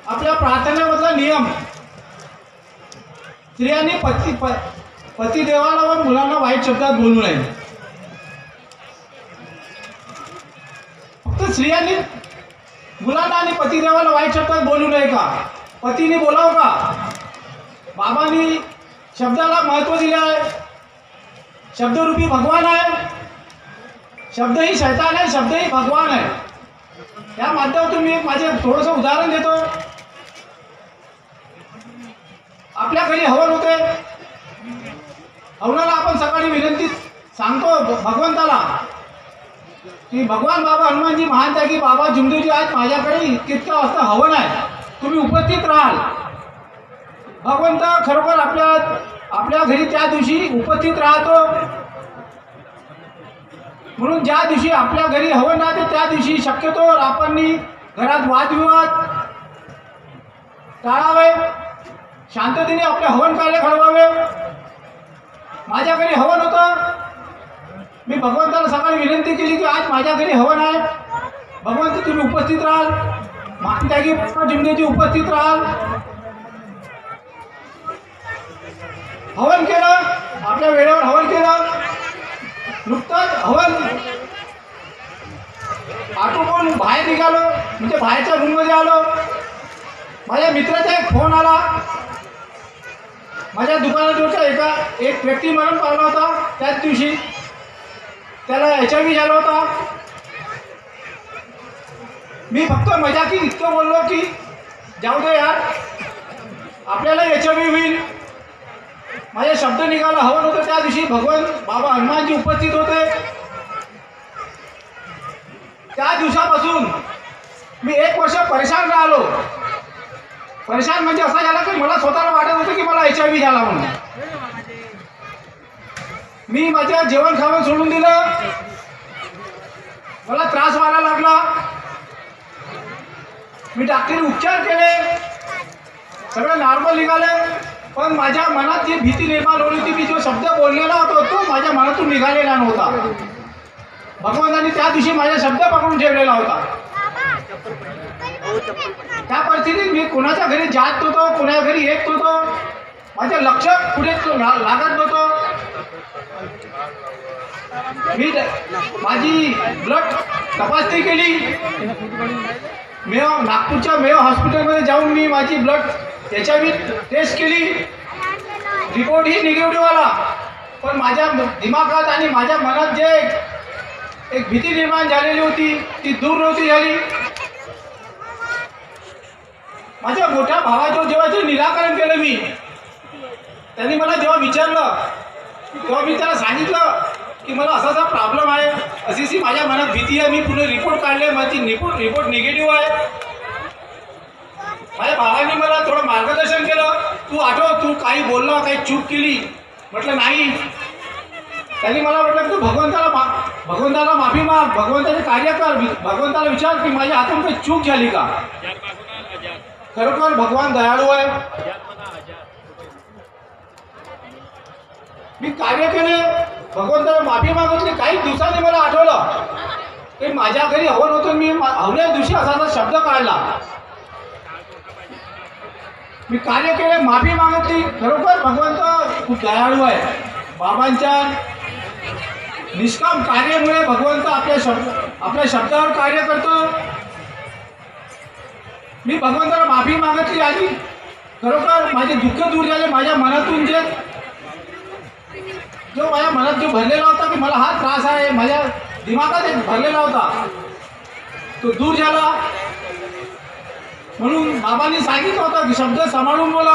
आपल्या प्रार्थनेमधला नियम, स्त्रियांनी पतिदेवाला व मुलांना वाईट शब्दात बोलू नये. फक्त स्त्रियांनी मुलांना आणि पतिदेवाला वाईट शब्दात बोलू नये का? पतीने बोलावं का? बाबांनी शब्दाला महत्त्व दिले आहे. शब्दरूपी भगवान आहे. शब्द ही शैतान आहे, शब्द ही भगवान आहे. या माध्यमातून मी माझे थोडंसं उदाहरण देतो. आपल्या घरी हवन होते. हवनाला आपण सकाळी विनंती सांगतो भगवंताला की भगवान बाबा हनुमानजी महान आहे की बाबा जुमदेवजी आज माझ्याकडे इतक्या वाजता हवन आहे, तुम्ही उपस्थित राहाल. भगवंत खरोखर आपल्या घरी त्या दिवशी उपस्थित राहतो. म्हणून ज्या दिवशी आपल्या घरी हवन राहते त्या दिवशी शक्यतो आपण घरात वादविवाद टाळावे, शांततेने आपले हवन कार्य घडवावे. माझ्या घरी हवन होतं. मी भगवंताला सकाळी विनंती केली की आज माझ्या घरी हवन आहे, भगवंत तुम्ही उपस्थित राहाल. मागच्या की जुमदेवजी उपस्थित राहाल. हवन केलं, आपल्या वेळेवर हवन केलं. नुकतंच हवन आटोपून बाहेर निघालो, म्हणजे बाहेरच्या रूममध्ये आलो. माझ्या मित्राचा एक फोन आला. माझ्या दुकानाजवळचा एक व्यक्ती मरण पावला होता. त्याच दिवशी त्याला HIV झाला होता. मी फक्त मजाकी इतकं बोललो की जाऊ दे यार, आपल्याला HIV होईल. माझे शब्द निघाला. हवन होतं त्या दिवशी भगवान बाबा हनुमानजी उपस्थित होते. त्या दिवसापासून मी 1 वर्ष परेशान राहिलो. परेशान म्हणजे असं झालं की मला स्वतःला वाटत होतं की मला HIV झाला म्हणून. मी माझं जेवण खावण सोडून दिलं. मला त्रास व्हायला लागला. मी डॉक्टरी उपचार केले, सगळं नॉर्मल निघाले. पण माझ्या मनात जी भीती निर्माण होती होती, मी जो शब्द बोललेला होता तो माझ्या मनातून निघालेला नव्हता. भगवंतांनी त्या दिवशी माझा शब्द पकडून ठेवलेला होता. त्या परिस्थितीत मी कोणाच्या घरी जात नव्हतो, कोणाच्या घरी येत नव्हतो. माझं लक्ष पुढे लागत नव्हतं. मी माझी ब्लड तपासणी केली. नागपूरच्या मेयो हॉस्पिटलमध्ये जाऊन मी माझी ब्लड HIV टेस्ट केली. रिपोर्ट ही निगेटिव्ह आला. पण माझ्या दिमागात आणि माझ्या मनात जे एक भीती निर्माण झालेली होती ती दूर नव्हती झाली. माझ्या मोठ्या भावाचं जेव्हा ते निराकरण केलं मी, त्यांनी मला जेव्हा विचारलं तेव्हा मी त्याला सांगितलं की मला असा प्रॉब्लेम आहे, अशी माझ्या मनात भीती आहे. मी पुढे रिपोर्ट काढले, माझी रिपोर्ट निगेटिव्ह आहे. माझ्या भावाने मला थोडं मार्गदर्शन केलं. तू आठव, तू काही बोलला, काही चूक केली. म्हटलं नाही. त्यांनी मला म्हटलं तू भगवंताला माफी माग, भगवंताचे कार्य कर, भगवंताला विचार की माझ्या हातून काही चूक झाली का. खरोखर भगवान दयाळू आहे. मी कार्य केले, भगवंताला माफी मागितली. काही दिवसांनी मला आठवलं की माझ्या घरी हवन होतं. मी हवल्या दिवशी असा शब्द काढला. मी कार्य केले, माफी मागितली. खरोखर भगवंत खूप दयाळू आहे. बाबांच्या निष्काम कार्यामुळे भगवंत आपल्या शब्दावर कार्य करतो. मी भगवंताला माफी मागितली आणि खरोखर माझे दुःख दूर झाले. माझ्या मनातून जो माझ्या मनात जो भरलेला होता की मला हा त्रास आहे, माझ्या दिमागात एक भरलेला होता, तो दूर झाला. म्हणून बाबांनी सांगितलं होतं की शब्द सांभाळून बोला.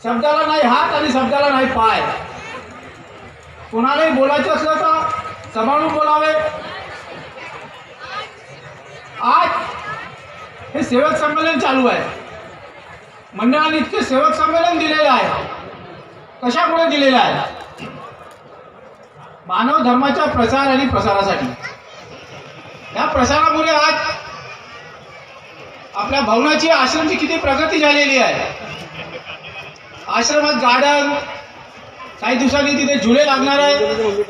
शब्दाला नाही हात आणि शब्दाला नाही पाय. कोणालाही बोलायचं असलं तर सांभाळून बोलावे. आज हे सेवक संमेलन चालू आहे. मंडळाने इतके सेवक संमेलन दिलेलं आहे. कशामुळे दिलेलं आहे? मानव धर्माच्या प्रचार आणि प्रसारासाठी. या प्रसारामुळे आज आपल्या भवनाची आश्रमची किती प्रगती झालेली आहे. आश्रमात गार्डन, काही दिवसांनी तिथे झुले लागणार आहे.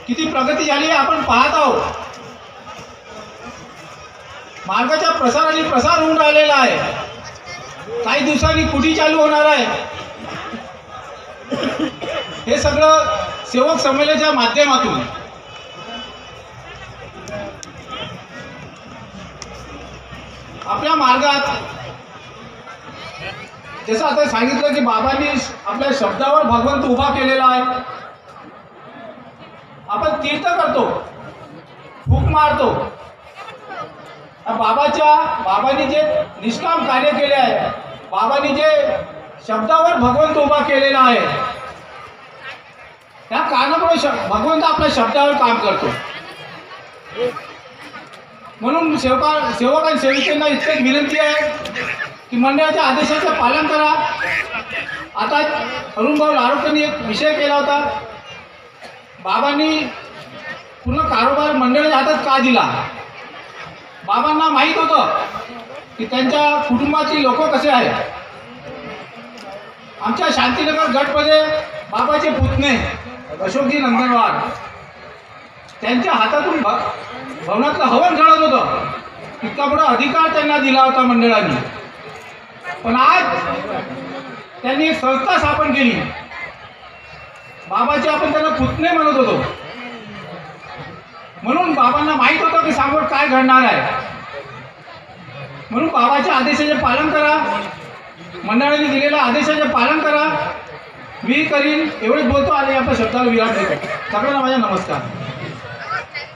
किती प्रगती झाली आहे आपण पाहत आहोत. मार्गाच्या प्रसाराने प्रसार होऊन राहिलेला आहे. काही दिवसांनी कुटी चालू होणार आहे. हे सगळं सेवक संमेलनाच्या माध्यमातून आपल्या मार्गात, जसं आता सांगितलं की बाबांनी आपल्या शब्दावर भगवंत उभा केलेला आहे. आपण तीर्थ करतो, फूक मारतो. बाबांनी जे निष्काम कार्य केले आहे, बाबांनी जे शब्दावर भगवंत उभा केलेला आहे, त्या कारणामुळे भगवंत आपल्या शब्दावर काम करतो. म्हणून सेवक आणि सेविकांना इतकेच विनंती आहे की मंडळाच्या आदेशाचे पालन करा. आता अरुणभाऊ लारोटकरांनी एक विषय केला होता, बाबांनी पूर्ण कारभार मंडळाच्या हातात का दिला. बाबांना माहीत होतं की त्यांच्या कुटुंबातील लोक कसे आहेत. आमच्या शांतीनगर गटमध्ये बाबाचे पुतणे अशोकजी नंदनवार, त्यांच्या हातातून भवनातलं हवन घडत होतं. इतका मोठा अधिकार त्यांना दिला होता मंडळाने. पण आज त्यांनी एक संस्था स्थापन केली. बाबाचे आपण त्यांना पुतणे म्हणत होतो, म्हणून बाबांना माहीत होतं की समोर काय घडणार आहे. म्हणून बाबाच्या आदेशाचे पालन करा, मंडळाने दिलेल्या आदेशाचे पालन करा. मी करीन एवढेच बोलतो आणि आपल्या शब्दाला विराम देतो. सगळ्यांना माझा नमस्कार.